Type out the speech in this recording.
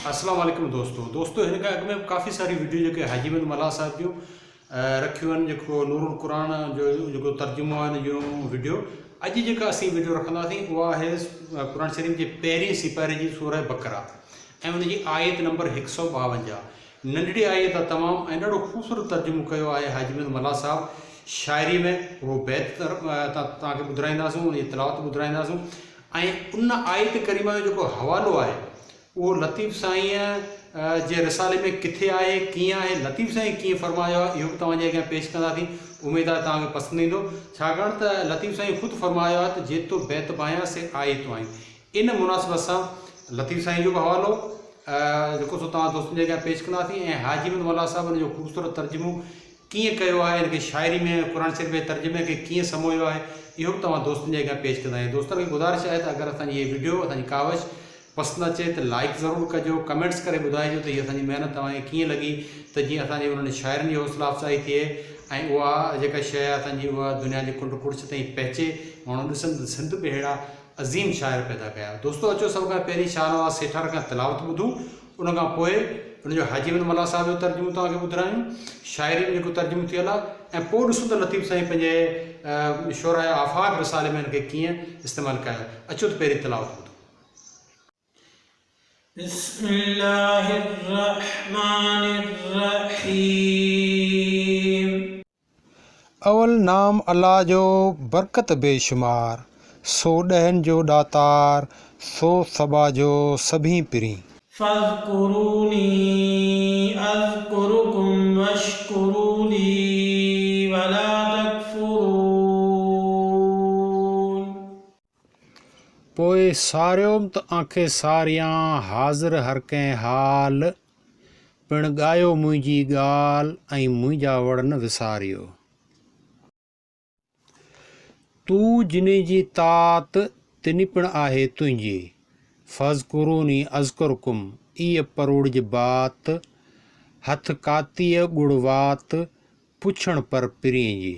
अस्सलाम वालेकुम दोस्तों हिन खां अॻु में काफ़ी सारी वीडियो जेके हाजी अहमद मल्हा साहिब जूं रखियूं आहिनि, जेको नूरुल क़ुरान जो जेको तर्जुमो आहे हिन जूं वीडियो। अॼु जेका असीं वीडियो रखंदासीं उहा आहे क़ुरान शरीफ़ जे पहिरीं सिपारे जी सूरह बकरा ऐं उन जी आयत नंबर 152। नंढड़ी आयत आहे तमामु, ऐं ॾाढो ख़ूबसूरत तर्जुमो कयो आहे हाजी अहमद मल्हा साहिब शाइरी में। उहो बैत तव्हांखे ॿुधाईंदासूं, उन जी तिलावत ॿुधाईंदासूं। ऐं उन आयत करीमा जो जेको हवालो आहे वो लतीफ़ साईं जे रिसाले में किथे आहे, कीअं आहे, लतीफ़ साईं कीअं फरमायो आहे, इहो बि तव्हांजे अॻियां पेश कंदासीं। उमेद आहे तव्हांखे पसंदि ईंदो, छाकाणि त लतीफ़ साईं ख़ुदि फरमायो आहे त जेतो बैत पायां से आयतूं आहिनि। इन मुनासिबत सां लतीफ़ साईं जो बि हवालो जेको सो तव्हां दोस्तनि जे अॻियां पेश कंदासीं, ऐं हाजी अहमद मल्हा साहिब हुन जो ख़ूबसूरत तर्जुमो कीअं कयो आहे, हिनखे शाइरी में क़ुरान शरीफ़ जे तर्जुमे खे कीअं समोयो आहे, इहो बि तव्हां दोस्तनि जे अॻियां पेश कंदा आहियूं। दोस्तनि खे गुज़ारिश आहे त अगरि असांजी इहे वीडियो असांजी कावश पसंदि अचे त लाइक ज़रूरु कजो, कमेंट्स करे ॿुधाइजो त हीअ असांजी महिनत तव्हांखे कीअं लॻी, त जीअं असांजे उन्हनि शाइरनि जी हौसला अफ़ज़ाई थिए ऐं उहा जेका शइ आहे असांजी उहा दुनिया जे कुंड कुड़च ताईं पहुचे, माण्हू ॾिसनि त सिंध बि अहिड़ा अज़ीम शाइर पैदा कया। दोस्तो अचो सभ खां पहिरीं शाहनवाज़ सेठार खां तिलावत ॿुधूं, उन खां पोइ उनजो हाजी अहमद मल्हा साहिब जो तर्जुमो तव्हांखे ॿुधायूं, शाइरी में जेको तर्जुमो थियल आहे, ऐं पोइ ॾिसूं त लतीफ़ साईं पंहिंजे शोराए आफ़ाक़ रिसाले में हिनखे कीअं इस्तेमालु कयो। अचो त पहिरीं तिलावत ॿुधो। अवल नाम अल्लाह जो बरकत बेशुमार, सो ॾहनि जो ॾातार, सो सबा जो सभी पिरी। फ़ज़्कुरूनी अज़्कुरुकुम वश्कुरूली वला तकफुरून। पोइ सारियोम त आंखे सारियां हाज़िर हर कंहिं हाल, पिण ॻायो मुंहिंजी ॻाल्हि ऐं मुंहिंजा वड़ न विसारियो। तूं जिने जी तात तिन पिण आहे तुंहिंजी, फ़ज़्कुरूनी अज़्कुरुकुम इह परोड़ जी बात, हथ कातीअ ॻुड़ वात पुछण पर पिरीं जी।